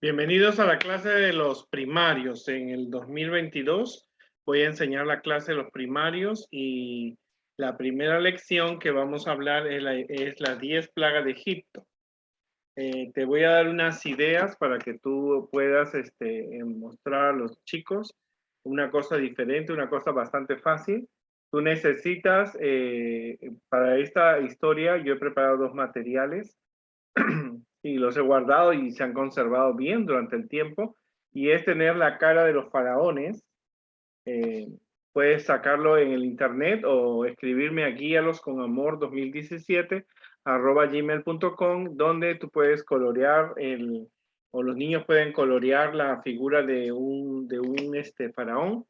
Bienvenidos a la clase de los primarios. En el 2022 voy a enseñar la clase de los primarios y la primera lección que vamos a hablar es las 10 plagas de Egipto. Te voy a dar unas ideas para que tú puedas mostrar a los chicos una cosa diferente, una cosa bastante fácil. Tú necesitas, para esta historia, yo he preparado dos materiales y los he guardado y se han conservado bien durante el tiempo, y es tener la cara de los faraones. Eh, Puedes sacarlo en el internet o escribirme a guíalos con amor 2017 @gmail.com, donde tú puedes colorear o los niños pueden colorear la figura de un faraón,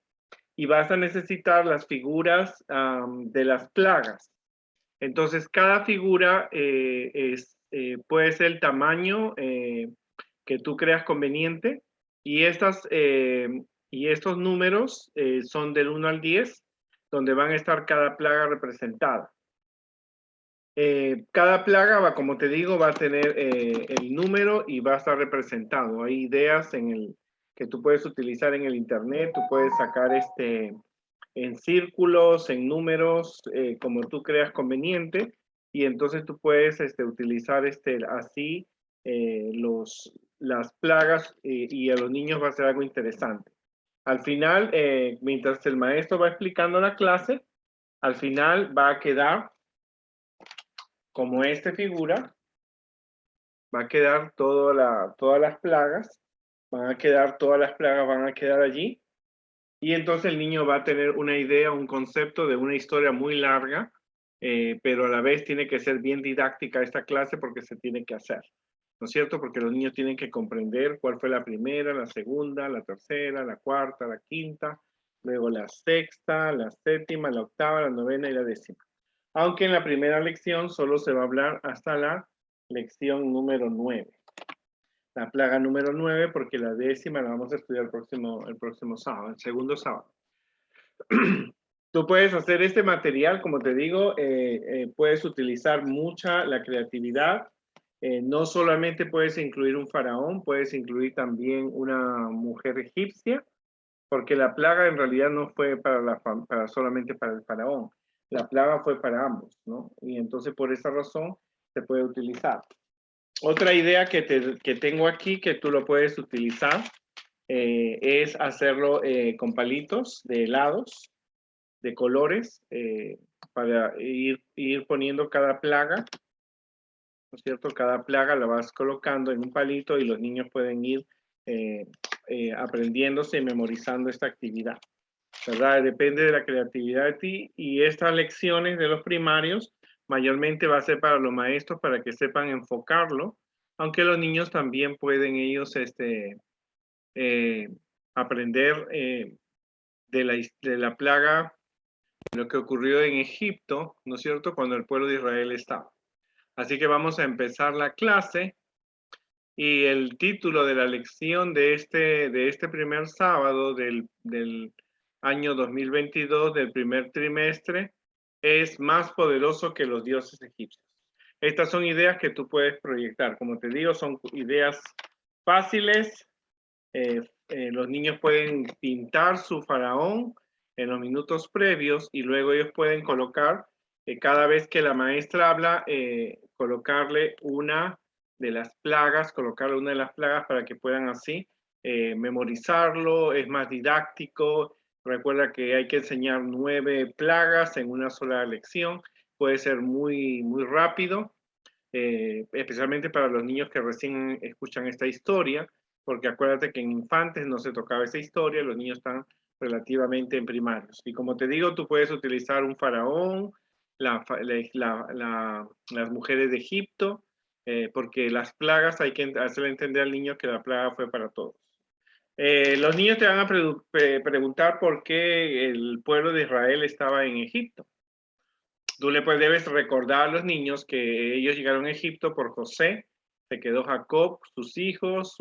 y vas a necesitar las figuras de las plagas. Entonces, cada figura puede ser el tamaño que tú creas conveniente, y, y estos números son del 1 al 10, donde van a estar cada plaga representada. Cada plaga va, como te digo, va a tener el número y va a estar representado. Hay ideas que tú puedes utilizar en el internet. Tú puedes sacar en círculos, en números, como tú creas conveniente, y entonces tú puedes utilizar así las plagas, y a los niños va a ser algo interesante. Al final, mientras el maestro va explicando la clase, al final va a quedar como esta figura, va a quedar todas las plagas, todas las plagas van a quedar allí. Y entonces el niño va a tener una idea, un concepto de una historia muy larga, pero a la vez tiene que ser bien didáctica esta clase porque se tiene que hacer, ¿no es cierto? Porque los niños tienen que comprender cuál fue la primera, la segunda, la tercera, la cuarta, la quinta, luego la sexta, la séptima, la octava, la novena y la décima. Aunque en la primera lección solo se va a hablar hasta la lección número 9. La plaga número 9, porque la décima la vamos a estudiar el próximo sábado, el segundo sábado. Tú puedes hacer este material, como te digo, puedes utilizar mucha la creatividad. No solamente puedes incluir un faraón, puedes incluir también una mujer egipcia, porque la plaga en realidad no fue solamente para el faraón. La plaga fue para ambos, ¿no? Y entonces por esa razón se puede utilizar. Otra idea que tengo aquí, que tú lo puedes utilizar, es hacerlo con palitos de helados, de colores, para ir poniendo cada plaga, ¿no es cierto? Cada plaga la vas colocando en un palito y los niños pueden ir aprendiéndose y memorizando esta actividad, ¿verdad? Depende de la creatividad de ti, y estas lecciones de los primarios mayormente va a ser para los maestros, para que sepan enfocarlo, aunque los niños también pueden ellos aprender de la plaga, lo que ocurrió en Egipto, ¿no es cierto?, cuando el pueblo de Israel estaba. Así que vamos a empezar la clase, y el título de la lección de este primer sábado del año 2022, del primer trimestre, es Más poderoso que los dioses egipcios. Estas son ideas que tú puedes proyectar. Como te digo, son ideas fáciles. Los niños pueden pintar su faraón en los minutos previos, y luego ellos pueden colocar, cada vez que la maestra habla, colocarle una de las plagas, para que puedan así memorizarlo. Es más didáctico. Recuerda que hay que enseñar 9 plagas en una sola lección. Puede ser muy, muy rápido, especialmente para los niños que recién escuchan esta historia, porque acuérdate que en infantes no se tocaba esa historia, los niños están relativamente en primarios. Y como te digo, tú puedes utilizar un faraón, las mujeres de Egipto, porque las plagas hay que hacerle entender al niño que la plaga fue para todos. Los niños te van a preguntar por qué el pueblo de Israel estaba en Egipto. Tú debes recordar a los niños que ellos llegaron a Egipto por José, se quedó Jacob, sus hijos,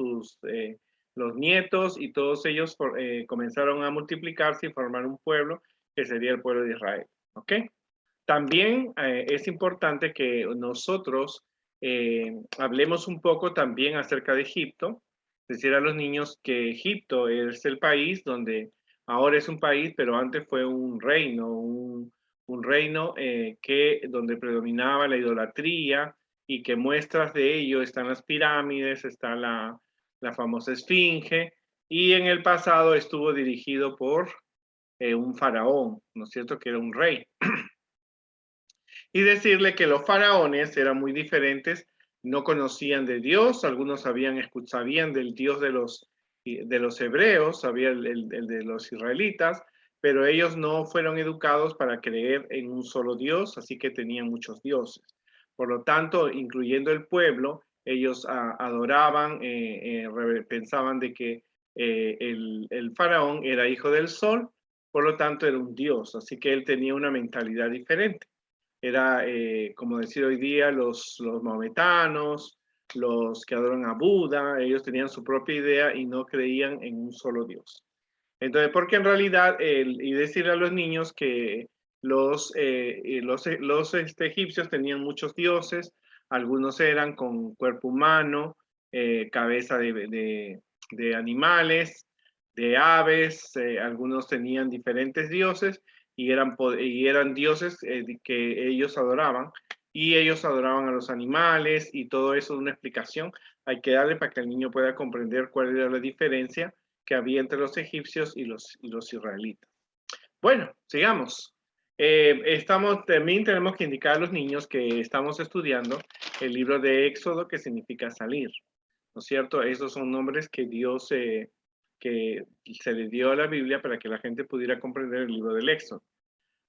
los nietos, y todos ellos comenzaron a multiplicarse y formar un pueblo que sería el pueblo de Israel. ¿Ok? También es importante que nosotros hablemos un poco también acerca de Egipto, decir a los niños que Egipto es el país donde ahora es un país, pero antes fue un reino, un reino donde predominaba la idolatría y que muestras de ello están las pirámides, está la famosa Esfinge, y en el pasado estuvo dirigido por un faraón, ¿no es cierto?, que era un rey. Y decirle que los faraones eran muy diferentes, no conocían de Dios, algunos sabían del Dios de los hebreos, sabían el de los israelitas, pero ellos no fueron educados para creer en un solo Dios, así que tenían muchos dioses. Por lo tanto, incluyendo el pueblo, ellos adoraban, pensaban de que el faraón era hijo del sol, por lo tanto era un dios, así que él tenía una mentalidad diferente. Era, como decir hoy día, los maometanos, los que adoran a Buda, ellos tenían su propia idea y no creían en un solo Dios. Entonces, porque en realidad, y decirle a los niños que los egipcios tenían muchos dioses, algunos eran con cuerpo humano, cabeza de animales, de aves, algunos tenían diferentes dioses y eran dioses que ellos adoraban, y ellos adoraban a los animales, y todo eso es una explicación. Hay que darle para que el niño pueda comprender cuál era la diferencia que había entre los egipcios y los israelitas. Bueno, sigamos. También tenemos que indicar a los niños que estamos estudiando el libro de Éxodo, que significa salir, ¿no es cierto? Esos son nombres que Dios que se le dio a la Biblia para que la gente pudiera comprender el libro del Éxodo.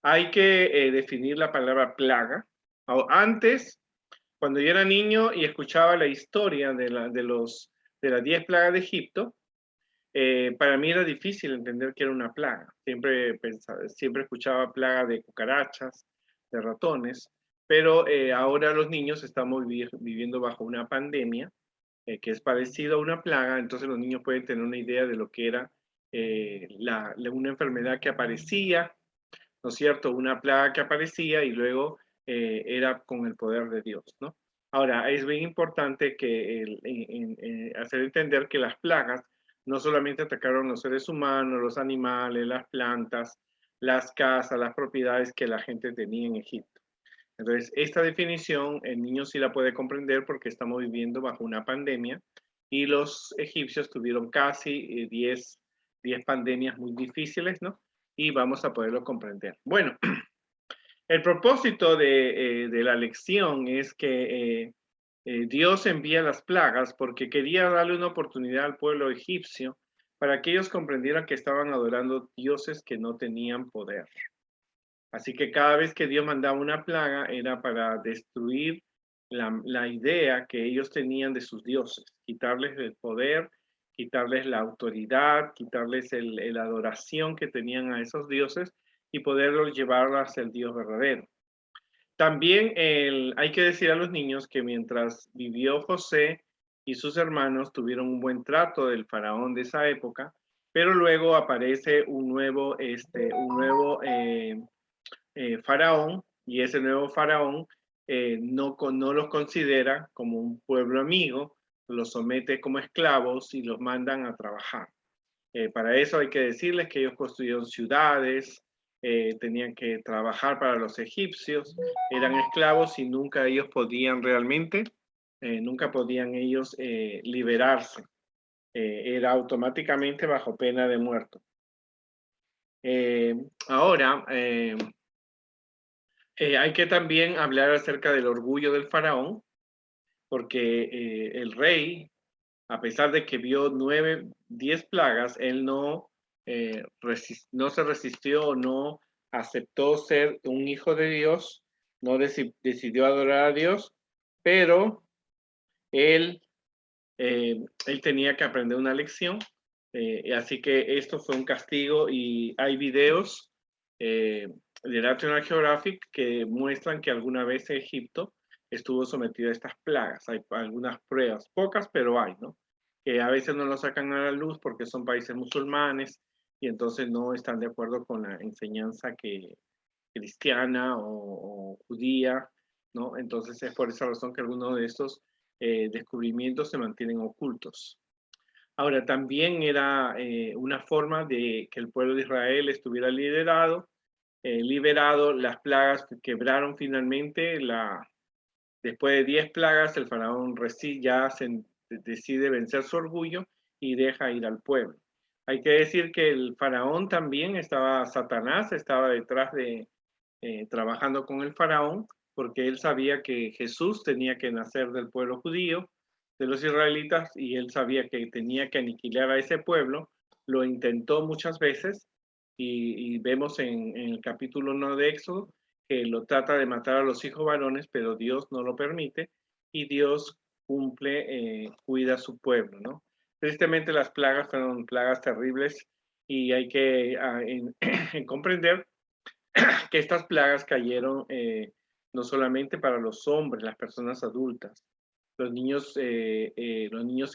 Hay que definir la palabra plaga. Antes, cuando yo era niño y escuchaba la historia de las 10 plagas de Egipto, para mí era difícil entender que era una plaga. Siempre escuchaba plaga de cucarachas, de ratones, pero ahora los niños estamos viviendo bajo una pandemia que es parecido a una plaga, entonces los niños pueden tener una idea de lo que era una enfermedad que aparecía, ¿no es cierto? Una plaga que aparecía y luego era con el poder de Dios, ¿no? Ahora, es bien importante que hacer entender que las plagas no solamente atacaron los seres humanos, los animales, las plantas, las casas, las propiedades que la gente tenía en Egipto. Entonces, esta definición el niño sí la puede comprender porque estamos viviendo bajo una pandemia y los egipcios tuvieron casi 10 pandemias muy difíciles, ¿no? Y vamos a poderlo comprender. Bueno, el propósito de la lección es que Dios envía las plagas porque quería darle una oportunidad al pueblo egipcio para que ellos comprendieran que estaban adorando dioses que no tenían poder. Así que cada vez que Dios mandaba una plaga era para destruir la idea que ellos tenían de sus dioses, quitarles el poder, quitarles la autoridad, quitarles la adoración que tenían a esos dioses y poderlos llevar hacia el Dios verdadero. También hay que decir a los niños que mientras vivió José y sus hermanos tuvieron un buen trato del faraón de esa época, pero luego aparece un nuevo faraón, y ese nuevo faraón no los considera como un pueblo amigo, los somete como esclavos y los mandan a trabajar. Para eso hay que decirles que ellos construyeron ciudades, tenían que trabajar para los egipcios, eran esclavos y nunca ellos podían realmente, nunca podían ellos liberarse. Era automáticamente bajo pena de muerte. Ahora, hay que también hablar acerca del orgullo del faraón, porque el rey, a pesar de que vio 10 plagas, él no se resistió, no aceptó ser un hijo de Dios, no decidió adorar a Dios, pero él, él tenía que aprender una lección, así que esto fue un castigo y hay videos de National Geographic que muestran que alguna vez Egipto estuvo sometido a estas plagas. Hay algunas pruebas, pocas, pero hay, ¿no? Que a veces no lo sacan a la luz porque son países musulmanes y entonces no están de acuerdo con la enseñanza cristiana o judía, ¿no? Entonces es por esa razón que algunos de estos descubrimientos se mantienen ocultos. Ahora, también era una forma de que el pueblo de Israel estuviera liberado, las plagas que quebraron finalmente. Después de 10 plagas, el faraón ya decide vencer su orgullo y deja ir al pueblo. Hay que decir que el faraón también Satanás estaba detrás trabajando con el faraón, porque él sabía que Jesús tenía que nacer del pueblo judío, de los israelitas, y él sabía que tenía que aniquilar a ese pueblo. Lo intentó muchas veces y vemos en el capítulo 1 de Éxodo que lo trata de matar a los hijos varones, pero Dios no lo permite y Dios cuida a su pueblo, ¿no? Tristemente las plagas fueron plagas terribles y hay que comprender que estas plagas cayeron no solamente para los hombres, las personas adultas, los niños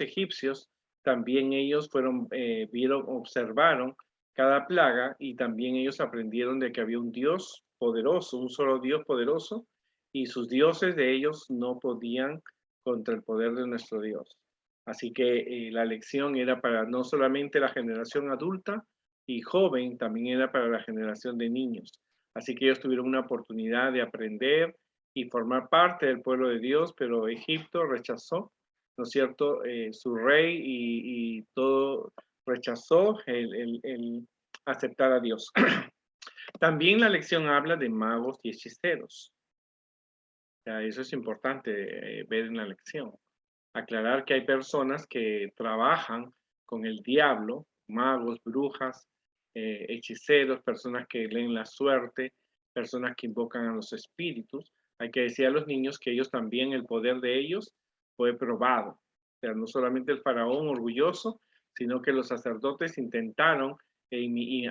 egipcios, también ellos observaron cada plaga y también ellos aprendieron de que había un Dios poderoso, un solo Dios poderoso, y sus dioses de ellos no podían contra el poder de nuestro Dios. Así que la lección era para no solamente la generación adulta y joven, también era para la generación de niños. Así que ellos tuvieron una oportunidad de aprender y formar parte del pueblo de Dios, pero Egipto rechazó, ¿no es cierto?, su rey y todo rechazó el aceptar a Dios. También la lección habla de magos y hechiceros. Ya, eso es importante ver en la lección. Aclarar que hay personas que trabajan con el diablo, magos, brujas, hechiceros, personas que leen la suerte, personas que invocan a los espíritus. Hay que decir a los niños que ellos también, el poder de ellos fue probado. O sea, no solamente el faraón orgulloso, sino que los sacerdotes intentaron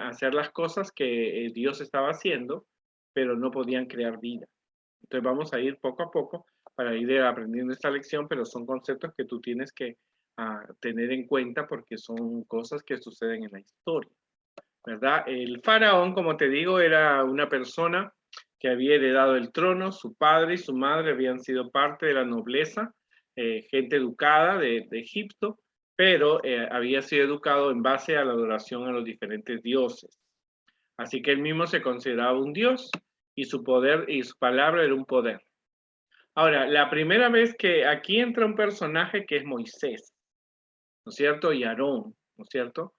hacer las cosas que Dios estaba haciendo, pero no podían crear vida. Entonces vamos a ir poco a poco para ir aprendiendo esta lección, pero son conceptos que tú tienes que tener en cuenta porque son cosas que suceden en la historia, ¿verdad? El faraón, como te digo, era una persona que había heredado el trono. Su padre y su madre habían sido parte de la nobleza, gente educada de Egipto, pero había sido educado en base a la adoración a los diferentes dioses. Así que él mismo se consideraba un dios y su poder y su palabra era un poder. Ahora, la primera vez que aquí entra un personaje que es Moisés, ¿no es cierto? Y Aarón, ¿no es cierto?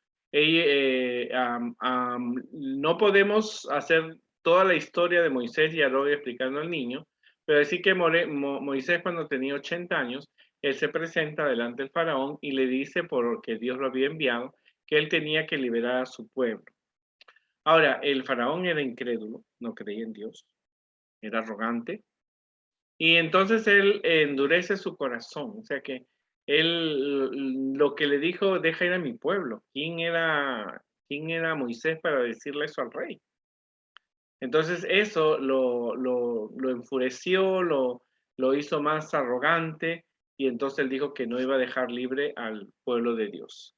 No podemos hacer toda la historia de Moisés y Aarón explicando al niño, pero decir que Moisés cuando tenía 80 años, él se presenta delante del faraón y le dice, porque Dios lo había enviado, que él tenía que liberar a su pueblo. Ahora, el faraón era incrédulo, no creía en Dios, era arrogante, y entonces él endurece su corazón, o sea que él lo que le dijo, deja ir a mi pueblo. ¿Quién era Moisés para decirle eso al rey? Entonces eso lo enfureció, lo hizo más arrogante y entonces él dijo que no iba a dejar libre al pueblo de Dios.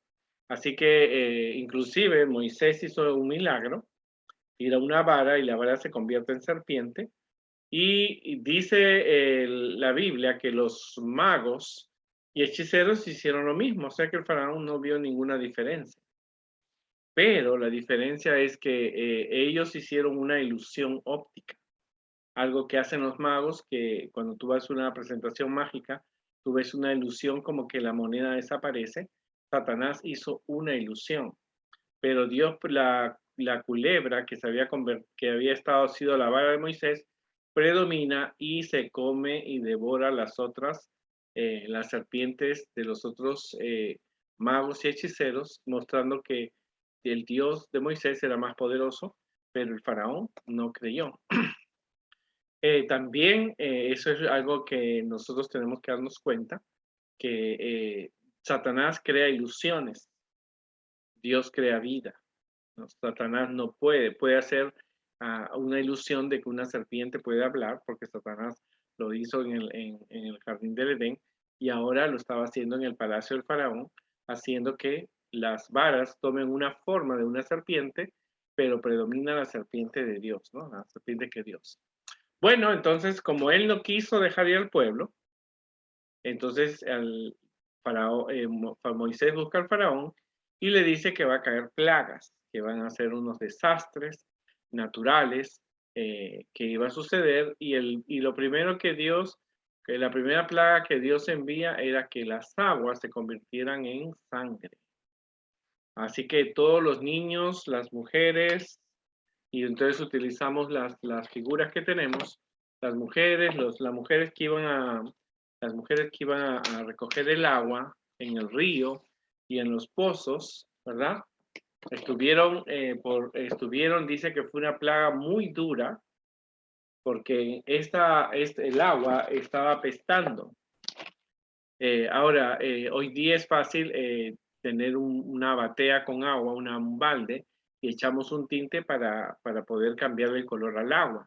Así que inclusive Moisés hizo un milagro, tira una vara y la vara se convierte en serpiente. Y dice la Biblia que los magos y hechiceros hicieron lo mismo, o sea que el faraón no vio ninguna diferencia. Pero la diferencia es que ellos hicieron una ilusión óptica, algo que hacen los magos, que cuando tú vas a una presentación mágica, tú ves una ilusión como que la moneda desaparece. Satanás hizo una ilusión, pero Dios, la culebra que había sido la vara de Moisés, predomina y se come y devora las serpientes de los otros magos y hechiceros, mostrando que el Dios de Moisés era más poderoso, pero el faraón no creyó. También eso es algo que nosotros tenemos que darnos cuenta, que Satanás crea ilusiones, Dios crea vida. ¿No? Satanás no puede hacer una ilusión de que una serpiente puede hablar, porque Satanás lo hizo en el jardín del Edén y ahora lo estaba haciendo en el palacio del faraón, haciendo que las varas tomen una forma de una serpiente, pero predomina la serpiente de Dios, ¿no? La serpiente que Dios. Bueno, entonces, como él no quiso dejar ir al pueblo, entonces Moisés busca al faraón y le dice que va a caer plagas, que van a ser unos desastres naturales que iba a suceder. Y lo primero que la primera plaga que Dios envía era que las aguas se convirtieran en sangre. Así que todos los niños, las mujeres, y entonces utilizamos las figuras que tenemos, las mujeres, las mujeres que iban a recoger el agua en el río y en los pozos, ¿verdad? Estuvieron, dice que fue una plaga muy dura, porque el agua estaba apestando. Ahora, hoy día es fácil tener una batea con agua, un balde, y echamos un tinte para poder cambiar el color al agua,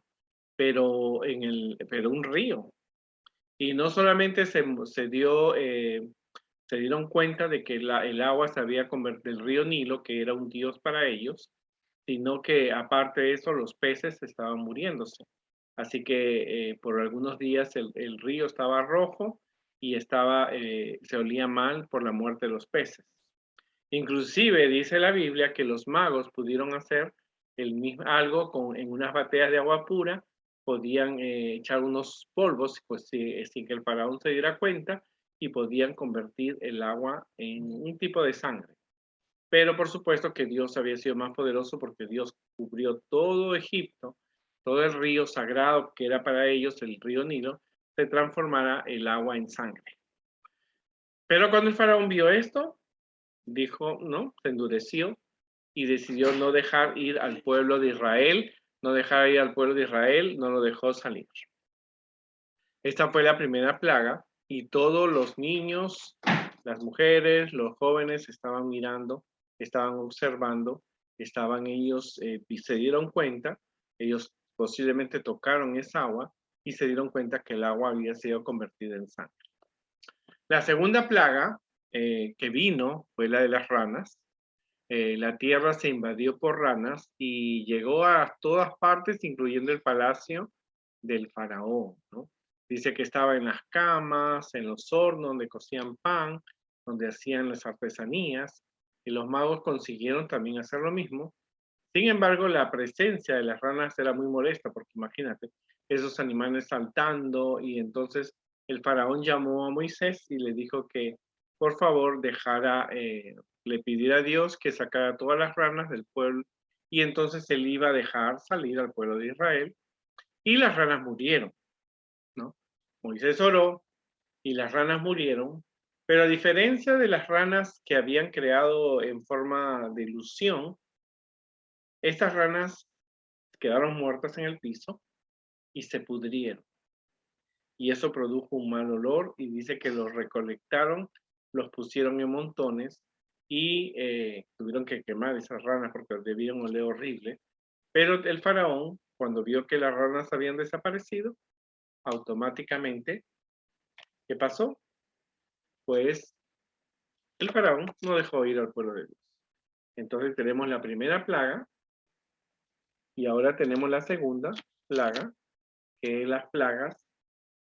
pero un río. Y no solamente se dieron cuenta de que el agua se había convertido, el río Nilo, que era un dios para ellos, sino que aparte de eso los peces estaban muriéndose. Así que por algunos días el río estaba rojo y se olía mal por la muerte de los peces. Inclusive dice la Biblia que los magos pudieron hacer algo en unas bateas de agua pura, podían echar unos polvos pues, sin que el faraón se diera cuenta y podían convertir el agua en un tipo de sangre. Pero por supuesto que Dios había sido más poderoso porque Dios cubrió todo Egipto, todo el río sagrado que era para ellos, el río Nilo, se transformara el agua en sangre. Pero cuando el faraón vio esto, dijo, no, se endureció y decidió no dejar ir al pueblo de Israel, no dejar ir al pueblo de Israel, no lo dejó salir. Esta fue la primera plaga y todos los niños, las mujeres, los jóvenes estaban mirando, estaban observando, se dieron cuenta, ellos posiblemente tocaron esa agua y se dieron cuenta que el agua había sido convertida en sangre. La segunda plaga que vino fue la de las ranas. La tierra se invadió por ranas y llegó a todas partes, incluyendo el palacio del faraón, ¿no? Dice que estaba en las camas, en los hornos donde cocían pan, donde hacían las artesanías, y los magos consiguieron también hacer lo mismo. Sin embargo, la presencia de las ranas era muy molesta, porque imagínate, esos animales saltando, y entonces el faraón llamó a Moisés y le dijo que por favor le pidiera a Dios que sacara todas las ranas del pueblo, y entonces él iba a dejar salir al pueblo de Israel, y las ranas murieron, ¿no? Moisés oró y las ranas murieron, pero a diferencia de las ranas que habían creado en forma de ilusión, estas ranas quedaron muertas en el piso y se pudrieron. Y eso produjo un mal olor y dice que los recolectaron, los pusieron en montones y tuvieron que quemar esas ranas porque debían oler horrible. Pero el faraón, cuando vio que las ranas habían desaparecido, automáticamente, ¿qué pasó? Pues el faraón no dejó ir al pueblo de Dios. Entonces tenemos la primera plaga y ahora tenemos la segunda plaga, que es las plagas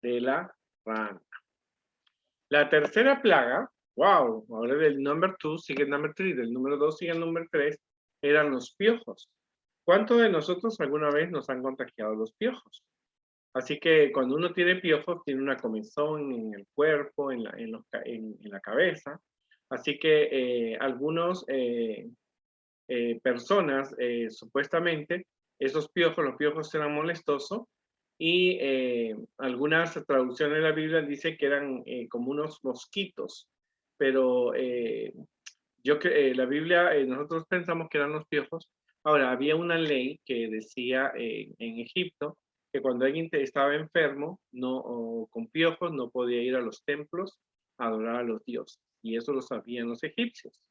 de la rana. La tercera plaga, wow, ahora del number 2 sigue el number 3, del número 2 sigue el número 3, eran los piojos. ¿Cuántos de nosotros alguna vez nos han contagiado los piojos? Así que cuando uno tiene piojos, tiene una comezón en el cuerpo, en la cabeza. Así que algunas personas, supuestamente, los piojos eran molestosos y algunas traducciones de la Biblia dicen que eran como unos mosquitos, pero la Biblia, nosotros pensamos que eran los piojos. Ahora, había una ley que decía en Egipto que cuando alguien estaba enfermo o con piojos no podía ir a los templos a adorar a los dioses, y eso lo sabían los egipcios.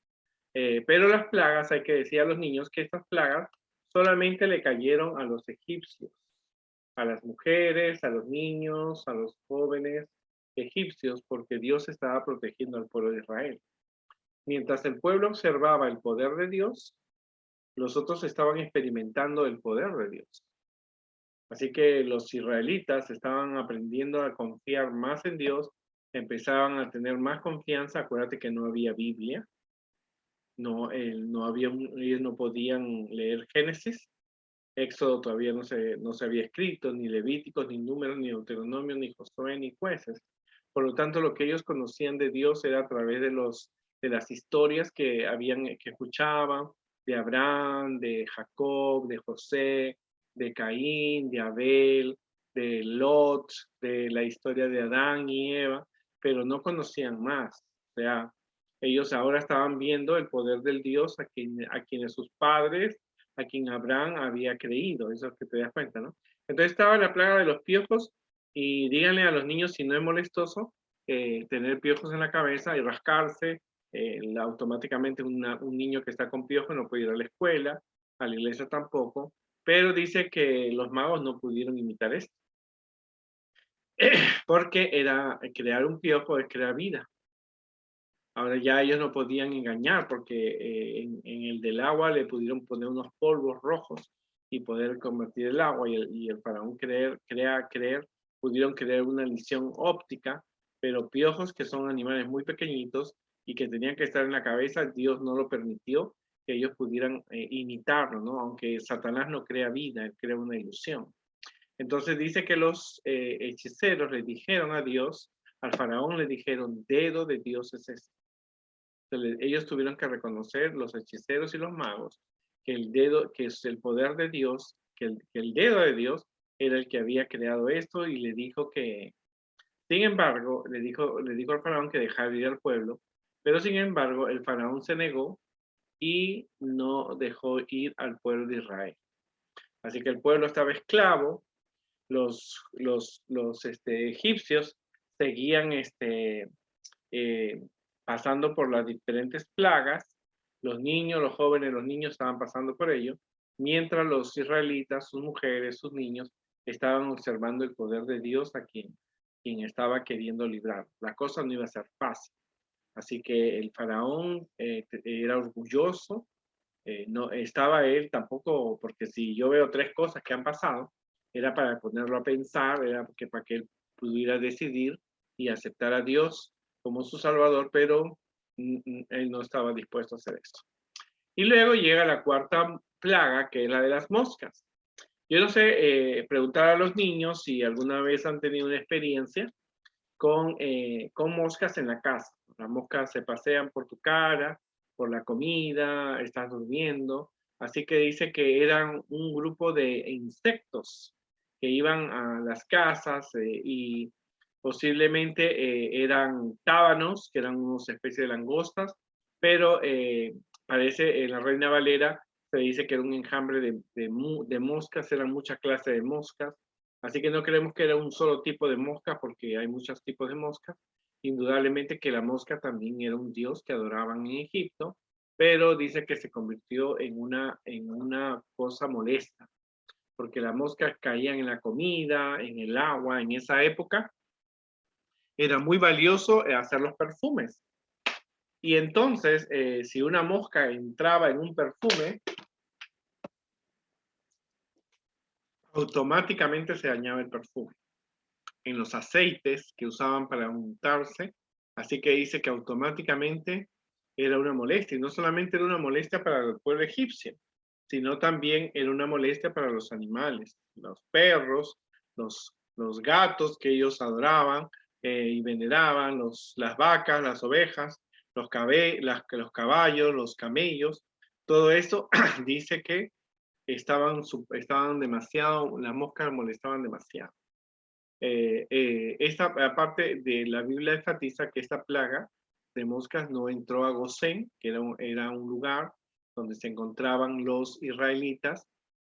Pero las plagas, hay que decir a los niños que estas plagas solamente le cayeron a los egipcios, a las mujeres, a los niños, a los jóvenes egipcios, porque Dios estaba protegiendo al pueblo de Israel. Mientras el pueblo observaba el poder de Dios, los otros estaban experimentando el poder de Dios. Así que los israelitas estaban aprendiendo a confiar más en Dios empezaban a tener más confianza. Acuérdate que no había Biblia, no había ellos no podían leer Génesis, Éxodo todavía no se había escrito, ni Levíticos, ni Números, ni Deuteronomio, ni Josué, ni Jueces. Por lo tanto, lo que ellos conocían de Dios era a través de las historias que escuchaban, de Abraham, de Jacob, de José, de Caín, de Abel, de Lot, de la historia de Adán y Eva, pero no conocían más. O sea, ellos ahora estaban viendo el poder del Dios a quienes sus padres, a quien Abraham había creído. Eso es que te das cuenta, ¿no? Entonces estaba la plaga de los piojos, y díganle a los niños si no es molestoso tener piojos en la cabeza y rascarse. Automáticamente un niño que está con piojos no puede ir a la escuela, a la iglesia tampoco, pero dice que los magos no pudieron imitar esto, porque crear un piojo es crear vida. Ahora ya ellos no podían engañar porque en el del agua le pudieron poner unos polvos rojos y poder convertir el agua, y el faraón pudieron crear una ilusión óptica, pero piojos, que son animales muy pequeñitos y que tenían que estar en la cabeza, Dios no lo permitió que ellos pudieran imitarlo, ¿no? Aunque Satanás no crea vida, él crea una ilusión. Entonces dice que los hechiceros le dijeron a Dios, al faraón le dijeron: dedo de Dios es este. Ellos tuvieron que reconocer, los hechiceros y los magos, que el dedo, que es el poder de Dios, que el dedo de Dios era el que había creado esto, y le dijo que, sin embargo, le dijo al faraón que dejara ir al pueblo, pero sin embargo el faraón se negó y no dejó ir al pueblo de Israel. Así que el pueblo estaba esclavo. Los egipcios seguían eh, pasando por las diferentes plagas. Los niños, los jóvenes, los niños estaban pasando por ello, mientras los israelitas, sus mujeres, sus niños, estaban observando el poder de Dios a quien estaba queriendo librar. La cosa no iba a ser fácil. Así que el faraón era orgulloso. No estaba él tampoco, porque si yo veo tres cosas que han pasado, era para ponerlo a pensar, era para que él pudiera decidir y aceptar a Dios como su Salvador, pero él no estaba dispuesto a hacer esto. Y luego llega la cuarta plaga, que es la de las moscas. Yo no sé, preguntar a los niños si alguna vez han tenido una experiencia con moscas en la casa. Las moscas se pasean por tu cara, por la comida, estás durmiendo. Así que dice que eran un grupo de insectos que iban a las casas, y posiblemente eran tábanos, que eran unas especies de langostas, pero parece en la Reina Valera se dice que era un enjambre de moscas, eran muchas clases de moscas. Así que no creemos que era un solo tipo de mosca, porque hay muchos tipos de moscas. Indudablemente que la mosca también era un dios que adoraban en Egipto, pero dice que se convirtió en una cosa molesta, porque las moscas caían en la comida, en el agua. En esa época era muy valioso hacer los perfumes. Y entonces, si una mosca entraba en un perfume, automáticamente se dañaba el perfume. En los aceites que usaban para untarse, así que dice que automáticamente era una molestia. Y no solamente era una molestia para el pueblo egipcio, sino también era una molestia para los animales, los perros, los gatos que ellos adoraban y veneraban, las vacas, las ovejas, los caballos, los camellos. Todo eso dice que estaban demasiado, las moscas molestaban demasiado. Esta parte de la Biblia enfatiza que esta plaga de moscas no entró a Gosén, que era un lugar donde se encontraban los israelitas.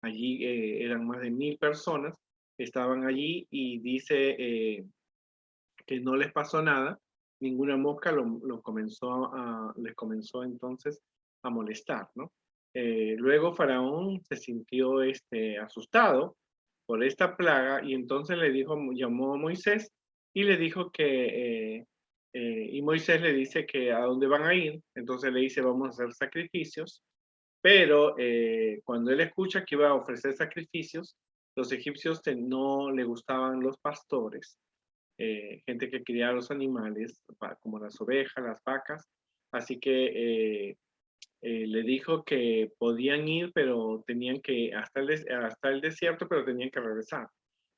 Allí eran más de 1000 personas, estaban allí, y dice que no les pasó nada. Ninguna mosca les comenzó entonces a molestar, ¿no? Luego Faraón se sintió asustado por esta plaga, y entonces llamó a Moisés y le dijo y Moisés le dice que a dónde van a ir. Entonces le dice: vamos a hacer sacrificios. Pero cuando él escucha que iba a ofrecer sacrificios, los egipcios no le gustaban los pastores. gente que criaba los animales, como las ovejas, las vacas. Así que le dijo que podían ir, pero tenían que hasta el desierto, pero tenían que regresar.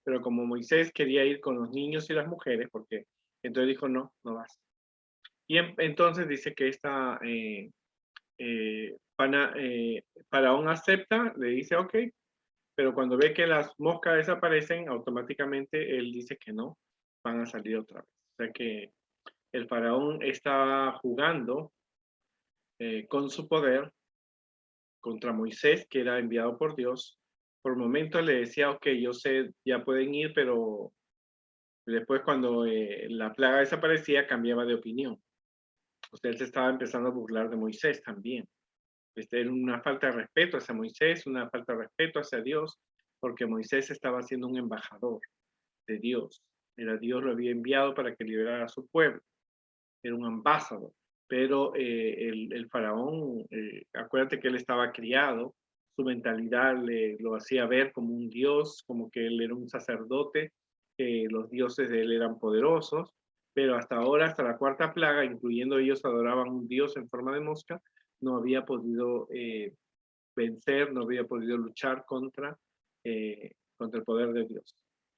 Pero como Moisés quería ir con los niños y las mujeres, porque entonces dijo, no, no vas. Y entonces dice que Faraón acepta, le dice, ok, pero cuando ve que las moscas desaparecen, automáticamente él dice que no, van a salir otra vez. O sea que el faraón estaba jugando con su poder contra Moisés, que era enviado por Dios. Por momentos le decía, ok, yo sé, ya pueden ir, pero después cuando la plaga desaparecía, cambiaba de opinión. O sea, él se estaba empezando a burlar de Moisés también. Era una falta de respeto hacia Moisés, una falta de respeto hacia Dios, porque Moisés estaba siendo un embajador de Dios. Era Dios lo había enviado para que liberara a su pueblo. Era un embajador. Pero el faraón, acuérdate que él estaba criado, su mentalidad lo hacía ver como un dios, como que él era un sacerdote, los dioses de él eran poderosos, pero hasta ahora, hasta la cuarta plaga, incluyendo ellos adoraban un dios en forma de mosca, no había podido vencer, no había podido luchar contra el poder de Dios.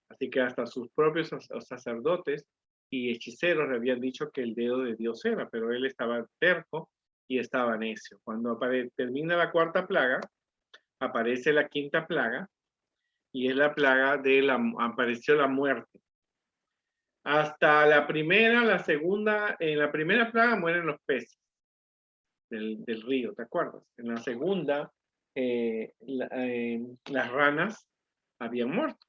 Así que hasta sus propios sacerdotes y hechiceros le habían dicho que el dedo de Dios era, pero él estaba terco y estaba necio. Cuando termina la cuarta plaga, aparece la quinta plaga y es la plaga apareció la muerte. Hasta la primera, la segunda, en la primera plaga mueren los peces del río, ¿te acuerdas? En la segunda, las ranas habían muerto.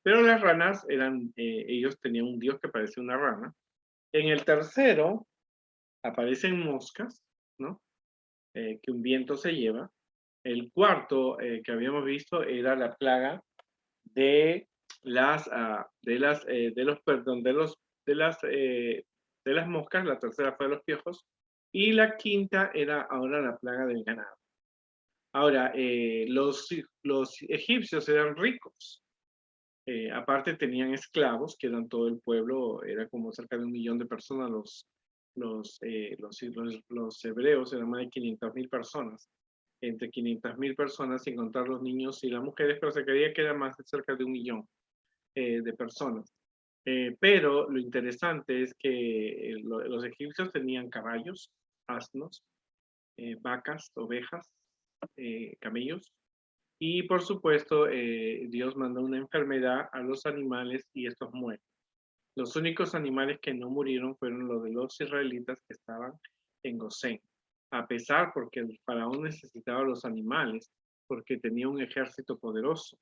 Pero las ranas ellos tenían un dios que parecía una rana. En el tercero aparecen moscas, ¿no? Que un viento se lleva. El cuarto que habíamos visto era la plaga de las moscas. La tercera fue de los piojos y la quinta era ahora la plaga del ganado. Ahora, los egipcios eran ricos. Aparte tenían esclavos, que eran todo el pueblo, era como cerca de 1 millón de personas, los hebreos eran más de 500,000 personas, entre 500,000 personas sin contar los niños y las mujeres, pero se creía que era más de cerca de 1 millón de personas. Pero lo interesante es que los egipcios tenían caballos, asnos, vacas, ovejas, camellos, y por supuesto, Dios mandó una enfermedad a los animales y estos mueren. Los únicos animales que no murieron fueron los de los israelitas que estaban en Gosén. A pesar porque el faraón necesitaba los animales, porque tenía un ejército poderoso.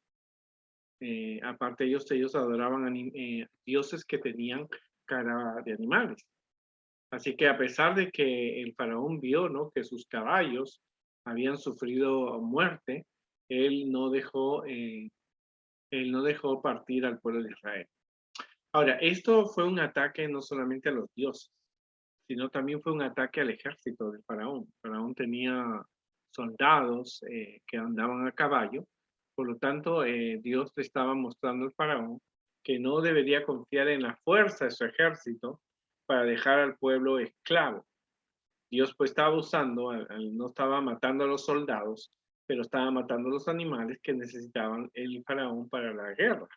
Aparte ellos adoraban dioses que tenían cara de animales. Así que a pesar de que el faraón vio, ¿no?, que sus caballos habían sufrido muerte, él no dejó partir al pueblo de Israel. Ahora, esto fue un ataque no solamente a los dioses, sino también fue un ataque al ejército del faraón. El faraón tenía soldados que andaban a caballo, por lo tanto, Dios le estaba mostrando al faraón que no debería confiar en la fuerza de su ejército para dejar al pueblo esclavo. Dios pues estaba usando, no estaba matando a los soldados, pero estaba matando a los animales que necesitaban el faraón para la guerra.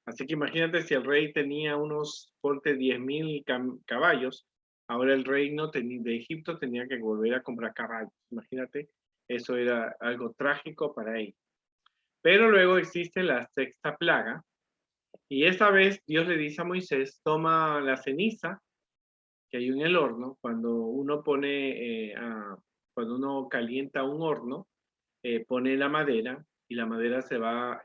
Así que imagínate si el rey tenía unos, ponte 10,000 caballos, ahora el reino de Egipto tenía que volver a comprar caballos. Imagínate, eso era algo trágico para él. Pero luego existe la sexta plaga, y esta vez Dios le dice a Moisés, toma la ceniza que hay en el horno, cuando uno cuando uno calienta un horno, pone la madera y la madera se va,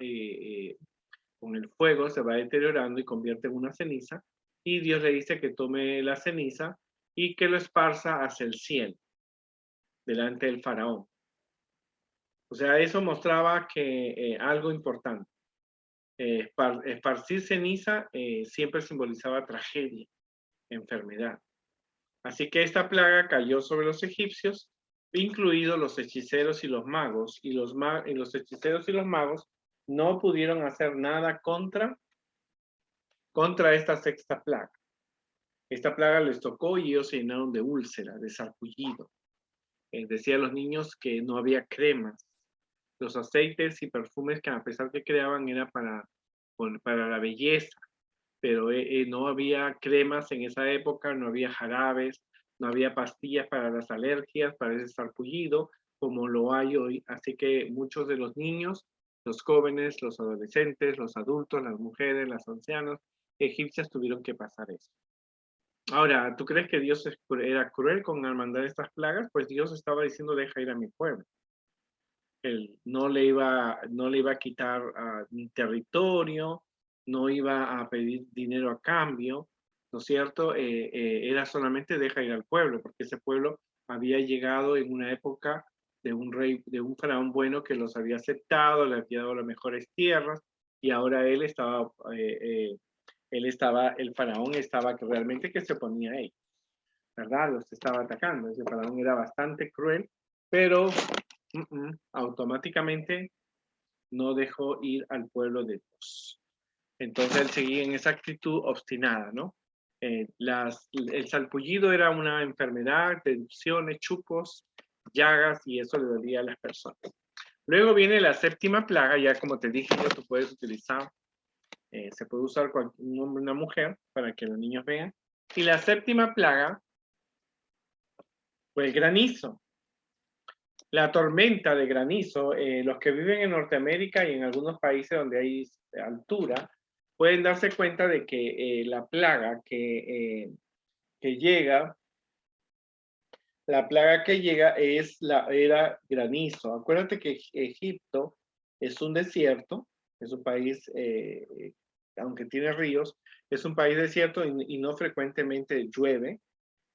con el fuego, se va deteriorando y convierte en una ceniza. Y Dios le dice que tome la ceniza y que lo esparza hacia el cielo, delante del faraón. O sea, eso mostraba que algo importante. Esparcir ceniza siempre simbolizaba tragedia, enfermedad. Así que esta plaga cayó sobre los egipcios, incluidos los hechiceros y los magos, y los hechiceros y los magos no pudieron hacer nada contra contra esta sexta plaga. Esta plaga les tocó y ellos se llenaron de úlceras, de sarpullido. Decía a los niños que no había cremas. Los aceites y perfumes que a pesar que creaban era para la belleza, pero no había cremas en esa época, no había jarabes, no había pastillas para las alergias, para ese sarpullido, como lo hay hoy. Así que muchos de los niños, los jóvenes, los adolescentes, los adultos, las mujeres, los ancianos egipcios tuvieron que pasar eso. Ahora, ¿tú crees que Dios era cruel con al mandar estas plagas? Pues Dios estaba diciendo, deja ir a mi pueblo. Él no le iba a quitar mi territorio, no iba a pedir dinero a cambio, ¿no es cierto? Era solamente deja ir al pueblo, porque ese pueblo había llegado en una época de un rey, de un faraón bueno que los había aceptado, le había dado las mejores tierras, y ahora el faraón estaba que realmente que se oponía a ellos, ¿verdad? Los estaba atacando. Ese faraón era bastante cruel, pero automáticamente no dejó ir al pueblo de Dios. Entonces él seguía en esa actitud obstinada, ¿no? El salpullido era una enfermedad de erupciones, chupos, llagas, y eso le dolía a las personas. Luego viene la séptima plaga, ya como te dije, tú puedes utilizar, se puede usar un hombre, una mujer, para que los niños vean. Y la séptima plaga fue el granizo. La tormenta de granizo, los que viven en Norteamérica y en algunos países donde hay altura, pueden darse cuenta de que la plaga que llega, era granizo. Acuérdate que Egipto es un desierto, es un país, aunque tiene ríos, es un país desierto y no frecuentemente llueve,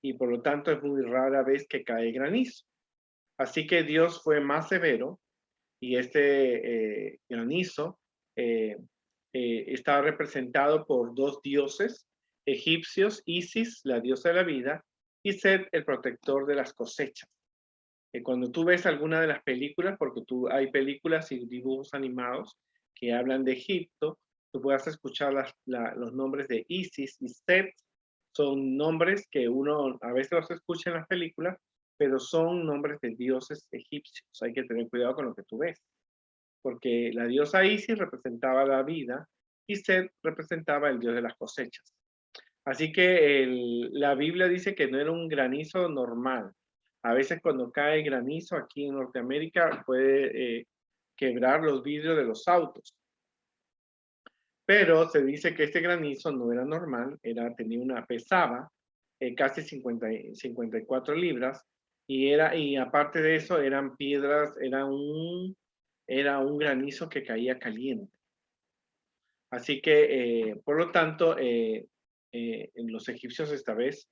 y por lo tanto es muy rara vez que cae granizo. Así que Dios fue más severo, y este granizo está representado por dos dioses egipcios, Isis, la diosa de la vida, y Set, el protector de las cosechas. Cuando tú ves alguna de las películas, porque hay películas y dibujos animados que hablan de Egipto, tú puedes escuchar los nombres de Isis y Set. Son nombres que uno a veces los escucha en las películas, pero son nombres de dioses egipcios. Hay que tener cuidado con lo que tú ves, porque la diosa Isis representaba la vida y Set representaba el dios de las cosechas. Así que la Biblia dice que no era un granizo normal. A veces cuando cae granizo aquí en Norteamérica puede quebrar los vidrios de los autos. Pero se dice que este granizo no era normal, pesaba casi 54 libras, y aparte de eso eran piedras, era un granizo que caía caliente. Así que, por lo tanto, en los egipcios esta vez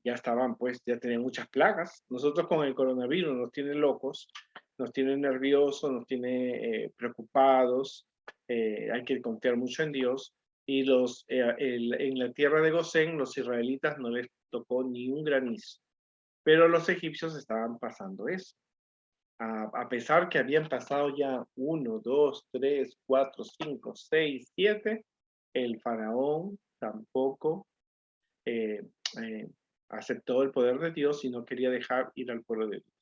ya estaban, pues, ya tenían muchas plagas. Nosotros con el coronavirus nos tienen locos, nos tienen nerviosos, nos tiene preocupados. Hay que confiar mucho en Dios. Y en la tierra de Gosén, los israelitas no les tocó ni un granizo, pero los egipcios estaban pasando eso. A pesar que habían pasado ya 1, 2, 3, 4, 5, 6, 7, el faraón tampoco aceptó el poder de Dios y no quería dejar ir al pueblo de Dios.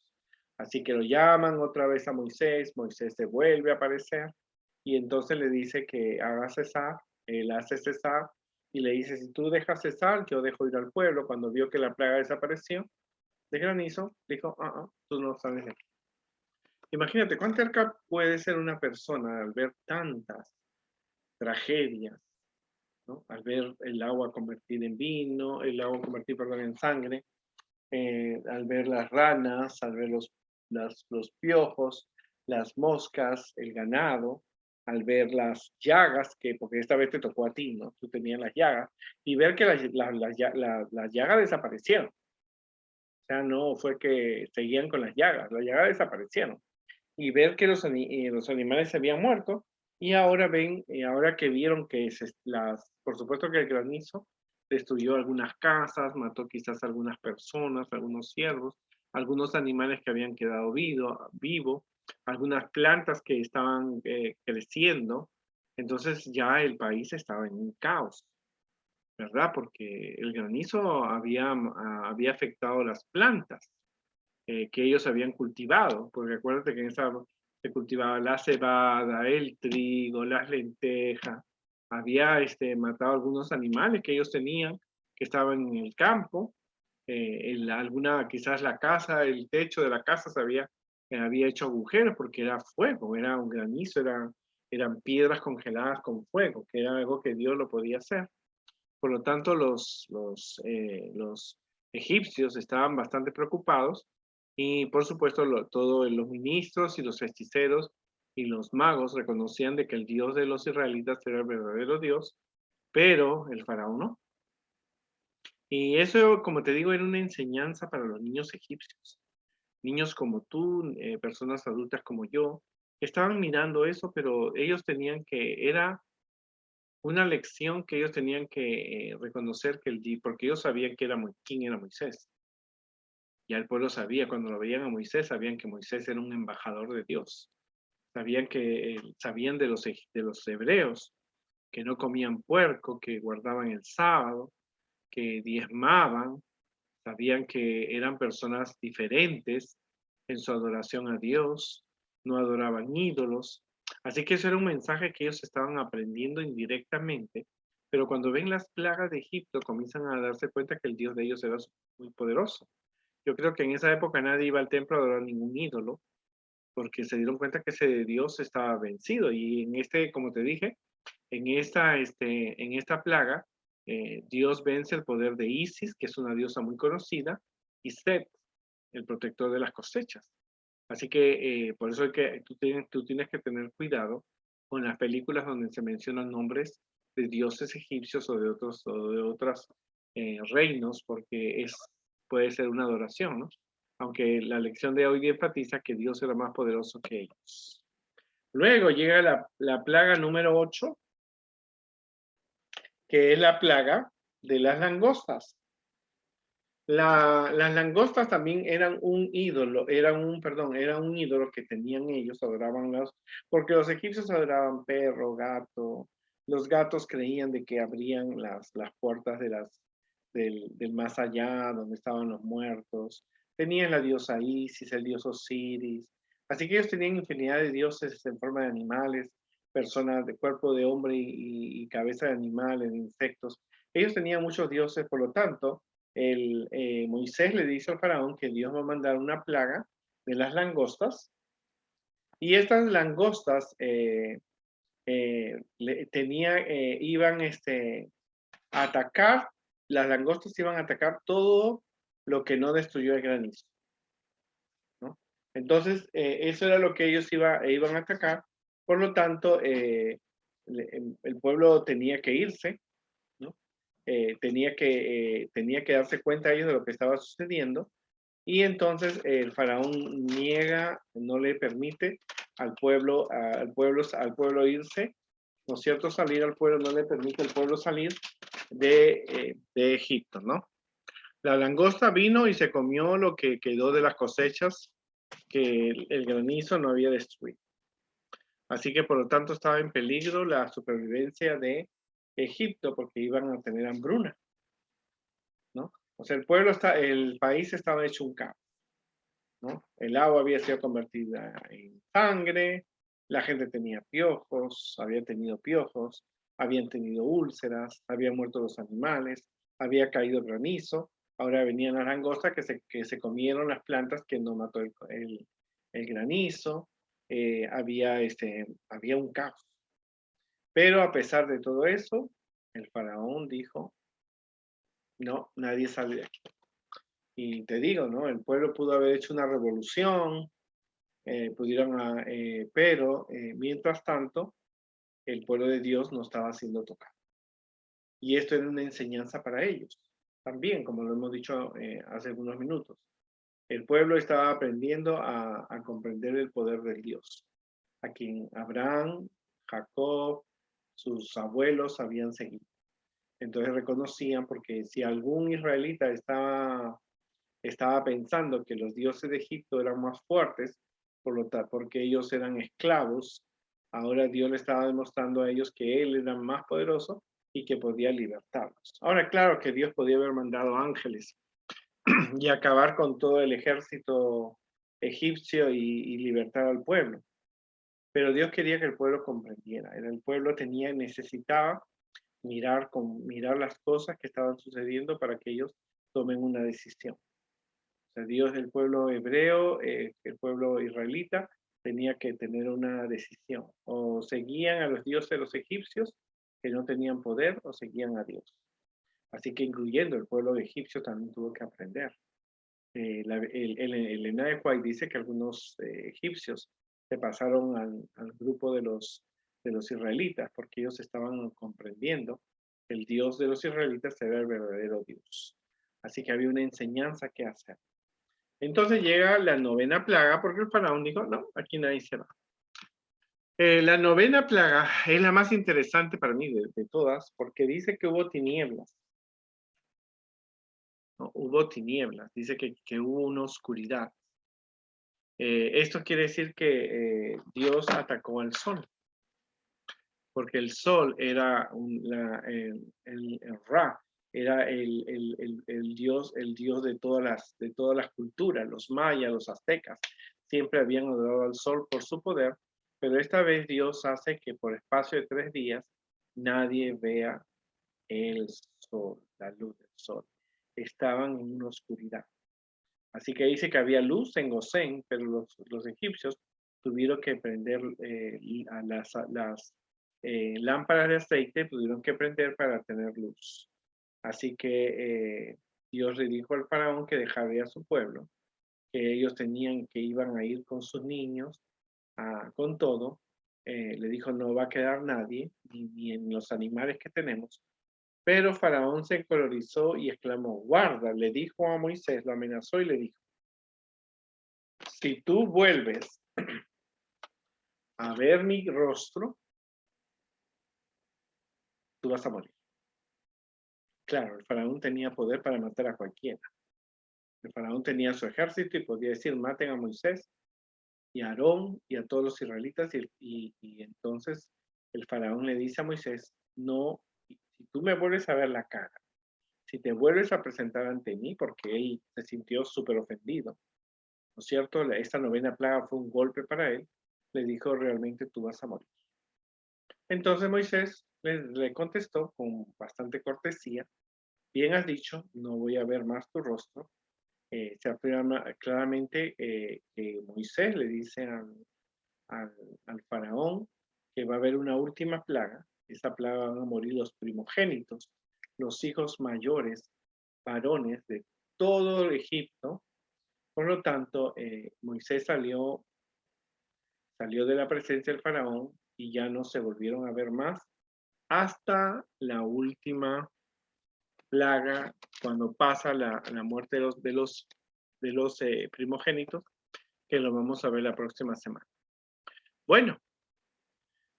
Así que lo llaman otra vez a Moisés, Moisés se vuelve a aparecer y entonces le dice que haga cesar, él hace cesar y le dice, si tú dejas cesar, yo dejo ir al pueblo. Cuando vio que la plaga desapareció de granizo, dijo, tú no sales de aquí. Imagínate, ¿cuán cerca puede ser una persona al ver tantas tragedias, ¿no? Al ver el agua convertida en vino, el agua convertida, perdón, en sangre, al ver las ranas, al ver los piojos, las moscas, el ganado, al ver las llagas, porque esta vez te tocó a ti, ¿no? Tú tenías las llagas, y ver que las llagas desaparecieron. O sea, no fue que seguían con las llagas desaparecieron. Y ver que los animales se habían muerto, y ahora que vieron que por supuesto que el granizo destruyó algunas casas, mató quizás algunas personas, algunos ciervos, algunos animales que habían quedado vivos, algunas plantas que estaban creciendo, Entonces ya el país estaba en un caos, ¿verdad? Porque el granizo había afectado las plantas que ellos habían cultivado, porque acuérdate que en esa se cultivaba la cebada, el trigo, las lentejas, había matado algunos animales que ellos tenían, que estaban en el campo, quizás la casa, el techo de la casa había hecho agujeros porque era fuego, era un granizo, eran piedras congeladas con fuego, que era algo que Dios lo podía hacer. Por lo tanto, los egipcios estaban bastante preocupados y, por supuesto, todos los ministros y los hechiceros y los magos reconocían de que el Dios de los israelitas era el verdadero Dios, pero el faraón no. Y eso, como te digo, era una enseñanza para los niños egipcios. Niños como tú, personas adultas como yo, estaban mirando eso, pero ellos era una lección que ellos tenían que reconocer porque ellos sabían quién era Moisés. Ya el pueblo sabía, cuando lo veían a Moisés, sabían que Moisés era un embajador de Dios. Sabían de los hebreos, que no comían puerco, que guardaban el sábado, que diezmaban, sabían que eran personas diferentes en su adoración a Dios, no adoraban ídolos. Así que eso era un mensaje que ellos estaban aprendiendo indirectamente, pero cuando ven las plagas de Egipto comienzan a darse cuenta que el Dios de ellos era muy poderoso. Yo creo que en esa época nadie iba al templo a adorar ningún ídolo, porque se dieron cuenta que ese Dios estaba vencido. Y como te dije, en esta plaga, Dios vence el poder de Isis, que es una diosa muy conocida, y Set, el protector de las cosechas. Así que por eso tú tienes que tener cuidado con las películas donde se mencionan nombres de dioses egipcios o de otros reinos, porque puede ser una adoración, ¿no? Aunque la lección de hoy enfatiza que Dios era más poderoso que ellos. Luego llega la plaga número 8, que es la plaga de las langostas. Las langostas también eran un ídolo, eran un ídolo que tenían ellos, porque los egipcios adoraban perro, gato. Los gatos creían de que abrían las puertas del más allá, donde estaban los muertos. Tenían la diosa Isis, el dios Osiris. Así que ellos tenían infinidad de dioses en forma de animales, personas de cuerpo de hombre y cabeza de animales, de insectos. Ellos tenían muchos dioses, por lo tanto, Moisés le dice al faraón que Dios va a mandar una plaga de las langostas, y estas langostas iban a atacar, las langostas iban a atacar todo lo que no destruyó el granizo, ¿no? Entonces, eso era lo que ellos iban a atacar. Por lo tanto, el pueblo tenía que irse, ¿no? Tenía que darse cuenta ellos de lo que estaba sucediendo, y entonces el faraón no le permite al pueblo irse, ¿no es cierto? Salir al pueblo, no le permite al pueblo salir de Egipto, ¿no? La langosta vino y se comió lo que quedó de las cosechas que el granizo no había destruido. Así que por lo tanto estaba en peligro la supervivencia de Egipto, porque iban a tener hambruna, ¿no? O sea, el país estaba hecho un caos, ¿no? El agua había sido convertida en sangre, la gente tenía piojos, había tenido piojos, habían tenido úlceras, habían muerto los animales, había caído granizo, ahora venían las langostas que se comieron las plantas que no mató el granizo, había un caos. Pero a pesar de todo eso, el faraón dijo, no, nadie sale de aquí. Y te digo, ¿no? El pueblo pudo haber hecho una revolución, pero mientras tanto, el pueblo de Dios no estaba siendo tocado. Y esto era una enseñanza para ellos, también, como lo hemos dicho hace algunos minutos. El pueblo estaba aprendiendo a comprender el poder del Dios, a quien Abraham, Jacob, sus abuelos habían seguido. Entonces reconocían, porque si algún israelita estaba pensando que los dioses de Egipto eran más fuertes, porque ellos eran esclavos Ahora Dios le estaba demostrando a ellos que Él era más poderoso y que podía libertarlos. Ahora, claro que Dios podía haber mandado ángeles y acabar con todo el ejército egipcio y libertar al pueblo. Pero Dios quería que el pueblo comprendiera. El pueblo necesitaba mirar las cosas que estaban sucediendo para que ellos tomen una decisión. O sea, Dios, el pueblo hebreo, el pueblo israelita, tenía que tener una decisión. O seguían a los dioses de los egipcios, que no tenían poder, o seguían a Dios. Así que incluyendo el pueblo egipcio también tuvo que aprender. El Enad White dice que algunos egipcios se pasaron al grupo de los israelitas porque ellos estaban comprendiendo que el Dios de los israelitas era el verdadero Dios. Así que había una enseñanza que hacer. Entonces llega la novena plaga porque el faraón dijo, no, aquí nadie se va. La novena plaga es la más interesante para mí de todas porque dice que hubo tinieblas. ¿No? Hubo tinieblas, dice que hubo una oscuridad. Esto quiere decir que Dios atacó al sol, porque el sol era el Ra, era el dios de todas las culturas, los mayas, los aztecas, siempre habían adorado al sol por su poder, pero esta vez Dios hace que por espacio de 3 días nadie vea el sol, la luz del sol. Estaban en una oscuridad. Así que dice que había luz en Gosén, pero los egipcios tuvieron que prender a las lámparas de aceite, tuvieron que prender para tener luz. Así que Dios le dijo al faraón que dejaría a su pueblo, que ellos que iban a ir con sus niños, con todo. Le dijo, no va a quedar nadie, ni en los animales que tenemos. Pero Faraón se encolorizó y exclamó, guarda, le dijo a Moisés, lo amenazó y le dijo, si tú vuelves a ver mi rostro, tú vas a morir. Claro, el faraón tenía poder para matar a cualquiera. El faraón tenía su ejército y podía decir, maten a Moisés y a Aarón y a todos los israelitas. Y entonces el faraón le dice a Moisés, no, si tú me vuelves a ver la cara, si te vuelves a presentar ante mí, porque él se sintió súper ofendido, ¿no es cierto? Esta novena plaga fue un golpe para él, le dijo, realmente tú vas a morir. Entonces Moisés le contestó con bastante cortesía, bien has dicho, no voy a ver más tu rostro. Se afirma claramente que Moisés le dice al faraón que va a haber una última plaga. Esa plaga van a morir los primogénitos, los hijos mayores, varones de todo Egipto. Por lo tanto, Moisés salió de la presencia del faraón y ya no se volvieron a ver más hasta la última plaga, cuando pasa la muerte de los primogénitos, que lo vamos a ver la próxima semana. Bueno,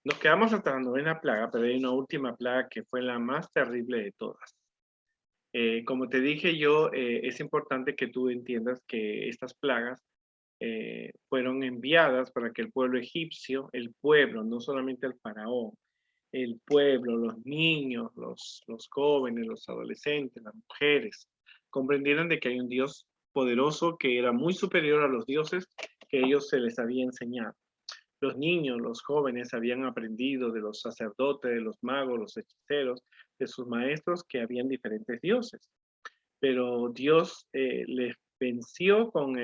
nos quedamos hasta la novena plaga, pero hay una última plaga que fue la más terrible de todas. Como te dije yo, es importante que tú entiendas que estas plagas fueron enviadas para que el pueblo egipcio, el pueblo, no solamente el faraón, el pueblo, los niños, los jóvenes, los adolescentes, las mujeres, comprendieran de que hay un Dios poderoso que era muy superior a los dioses que ellos se les había enseñado. Los niños, los jóvenes habían aprendido de los sacerdotes, de los magos, los hechiceros, de sus maestros que habían diferentes dioses. Pero Dios les venció con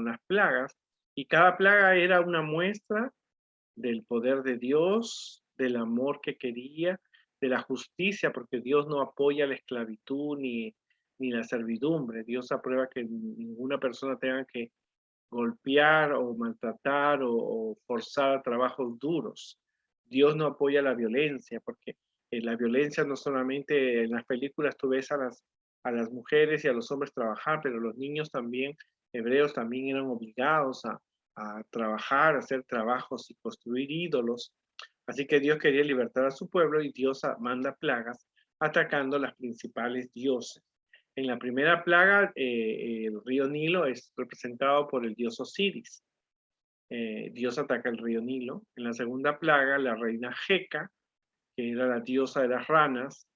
las plagas y cada plaga era una muestra del poder de Dios, del amor que quería, de la justicia, porque Dios no apoya la esclavitud ni la servidumbre. Dios aprueba que ninguna persona tenga que golpear o maltratar o forzar a trabajos duros. Dios no apoya la violencia, porque la violencia no solamente en las películas tú ves a las mujeres y a los hombres trabajar, pero los niños también, hebreos también eran obligados a trabajar, a hacer trabajos y construir ídolos. Así que Dios quería libertar a su pueblo y Dios manda plagas atacando las principales dioses. En la primera plaga, el río Nilo es representado por el dios Osiris. Dios ataca el río Nilo. En la segunda plaga, la reina Jeca, que era la diosa de las ranas,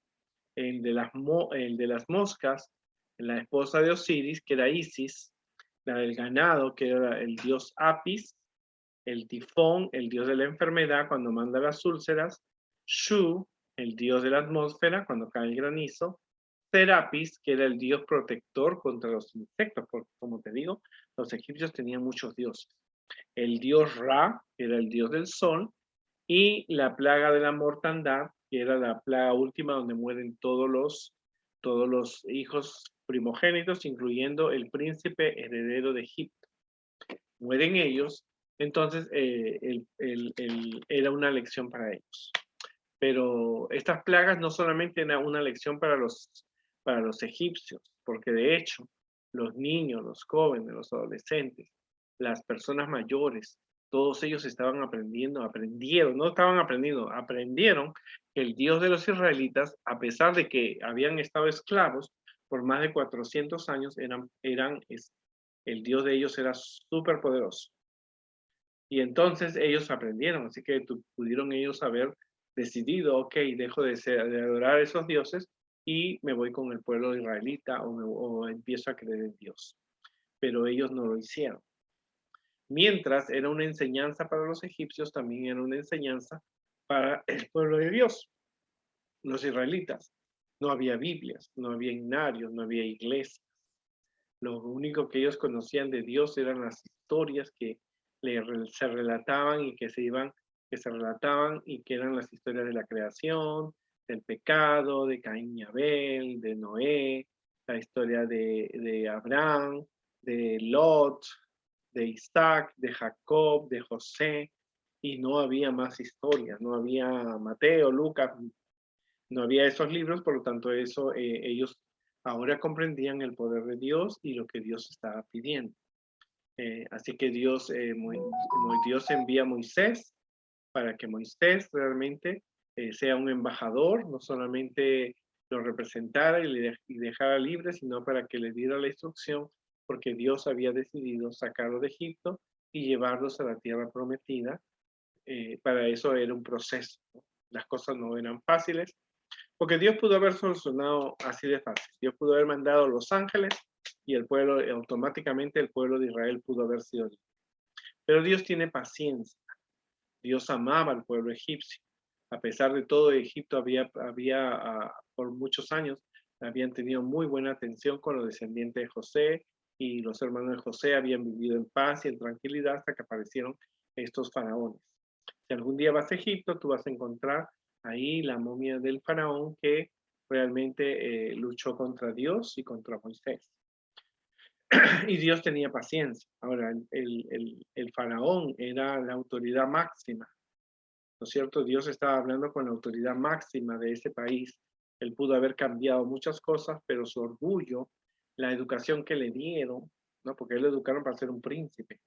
el de las moscas, la esposa de Osiris, que era Isis, la del ganado, que era el dios Apis, el tifón, el dios de la enfermedad cuando manda las úlceras, Shu, el dios de la atmósfera cuando cae el granizo, Serapis, que era el dios protector contra los insectos, porque como te digo, los egipcios tenían muchos dioses. El dios Ra, que era el dios del sol, y la plaga de la mortandad, que era la plaga última donde mueren todos los hijos primogénitos, incluyendo el príncipe heredero de Egipto. Mueren ellos, entonces era una lección para ellos. Pero estas plagas no solamente eran una lección para los egipcios, porque de hecho los niños, los jóvenes, los adolescentes, las personas mayores, todos ellos estaban aprendieron, no estaban aprendiendo, aprendieron que el Dios de los israelitas, a pesar de que habían estado esclavos por más de 400 años, el Dios de ellos era súper poderoso. Y entonces ellos aprendieron, así que pudieron ellos haber decidido, ok, dejo de adorar a esos dioses y me voy con el pueblo israelita o empiezo a creer en Dios. Pero ellos no lo hicieron. Mientras era una enseñanza para los egipcios, también era una enseñanza para el pueblo de Dios, los israelitas. No había Biblias, no había himnarios, no había iglesias. Lo único que ellos conocían de Dios eran las historias que se relataban y que se relataban y que eran las historias de la creación, del pecado, de Caín y Abel, de Noé, la historia de Abraham, de Lot, de Isaac, de Jacob, de José, y no había más historias, no había Mateo, Lucas, no había esos libros, por lo tanto ellos ahora comprendían el poder de Dios y lo que Dios estaba pidiendo. Así que Dios envía a Moisés para que Moisés realmente sea un embajador, no solamente lo representara y dejara libre, sino para que le diera la instrucción, porque Dios había decidido sacarlo de Egipto y llevarlos a la tierra prometida. Para eso era un proceso, ¿no? Las cosas no eran fáciles, porque Dios pudo haber solucionado así de fácil. Dios pudo haber mandado a los ángeles y automáticamente el pueblo de Israel pudo haber sido libre. Pero Dios tiene paciencia. Dios amaba al pueblo egipcio. A pesar de todo, Egipto por muchos años, habían tenido muy buena atención con los descendientes de José y los hermanos de José habían vivido en paz y en tranquilidad hasta que aparecieron estos faraones. Si algún día vas a Egipto, tú vas a encontrar ahí la momia del faraón que realmente luchó contra Dios y contra Moisés. Y Dios tenía paciencia. Ahora, el faraón era la autoridad máxima, ¿no es cierto? Dios estaba hablando con la autoridad máxima de ese país. Él pudo haber cambiado muchas cosas, pero su orgullo, la educación que le dieron, ¿no? Porque él lo educaron para ser un príncipe.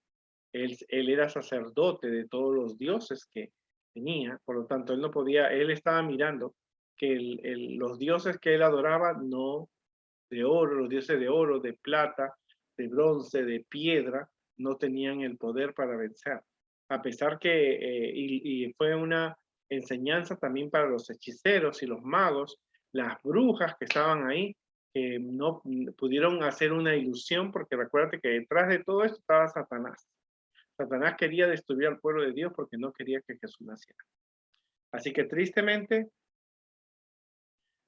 Él era sacerdote de todos los dioses que tenía, por lo tanto, él estaba mirando que los dioses que él adoraba, no de oro, los dioses de oro, de plata, de bronce, de piedra, no tenían el poder para vencer. A pesar que, y fue una enseñanza también para los hechiceros y los magos, las brujas que estaban ahí, que no pudieron hacer una ilusión, porque recuérdate que detrás de todo esto estaba Satanás. Satanás quería destruir al pueblo de Dios porque no quería que Jesús naciera. Así que tristemente,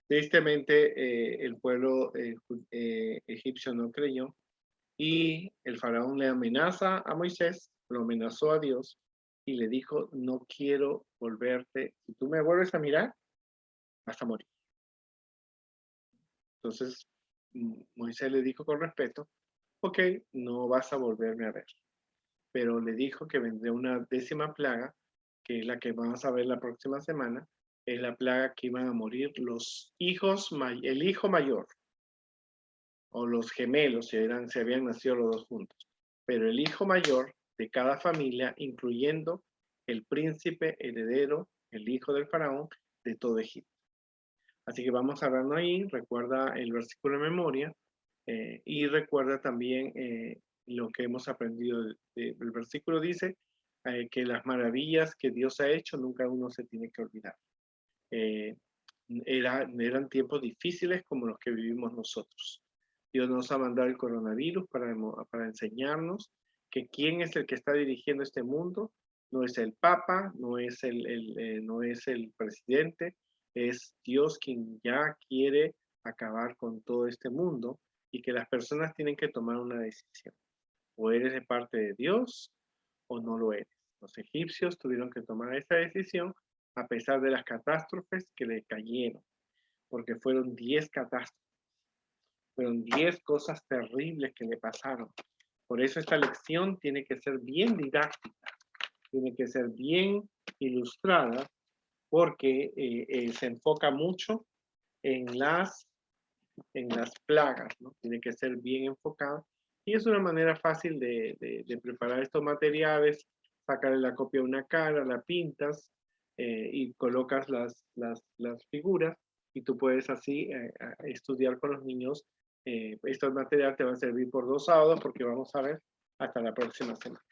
el pueblo egipcio no creyó y el faraón le amenaza a Moisés, lo amenazó a Dios y le dijo, no quiero volverte, si tú me vuelves a mirar, vas a morir. Entonces Moisés le dijo con respeto, ok, no vas a volverme a ver. Pero le dijo que vendría una 10ª plaga, que es la que vamos a ver la próxima semana, es la plaga que iban a morir los hijos, el hijo mayor, o los gemelos, si habían nacido los dos juntos, pero el hijo mayor de cada familia, incluyendo el príncipe heredero, el hijo del faraón, de todo Egipto. Así que vamos a verlo ahí, recuerda el versículo de memoria, y recuerda también lo que hemos aprendido. El versículo dice que las maravillas que Dios ha hecho nunca uno se tiene que olvidar. Eh, eran tiempos difíciles como los que vivimos nosotros. Dios nos ha mandado el coronavirus para enseñarnos que quién es el que está dirigiendo este mundo. No es el Papa, no es el presidente, es Dios quien ya quiere acabar con todo este mundo y que las personas tienen que tomar una decisión. O eres de parte de Dios o no lo eres. Los egipcios tuvieron que tomar esa decisión a pesar de las catástrofes que le cayeron, porque fueron 10 catástrofes, fueron 10 cosas terribles que le pasaron. Por eso esta lección tiene que ser bien didáctica, tiene que ser bien ilustrada, porque se enfoca mucho en las plagas, ¿no? Tiene que ser bien enfocada. Y es una manera fácil de preparar estos materiales, sacarle la copia a una cara, la pintas y colocas las figuras y tú puedes así estudiar con los niños. Estos materiales te van a servir por 2 sábados porque vamos a ver hasta la próxima semana.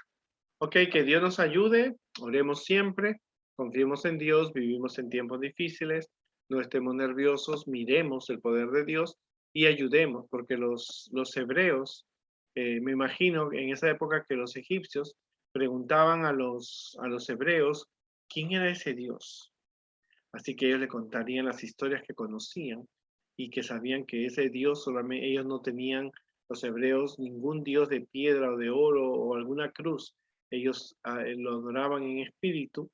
Ok, que Dios nos ayude, oremos siempre, confiemos en Dios, vivimos en tiempos difíciles, no estemos nerviosos, miremos el poder de Dios y ayudemos, porque los hebreos, me imagino en esa época que los egipcios preguntaban a los hebreos, ¿quién era ese Dios? Así que ellos le contarían las historias que conocían y que sabían que ese Dios solamente, ellos no tenían, los hebreos, ningún Dios de piedra o de oro o alguna cruz. Ellos lo adoraban en espíritu.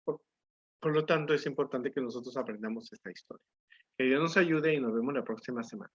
Por lo tanto, es importante que nosotros aprendamos esta historia. Que Dios nos ayude y nos vemos la próxima semana.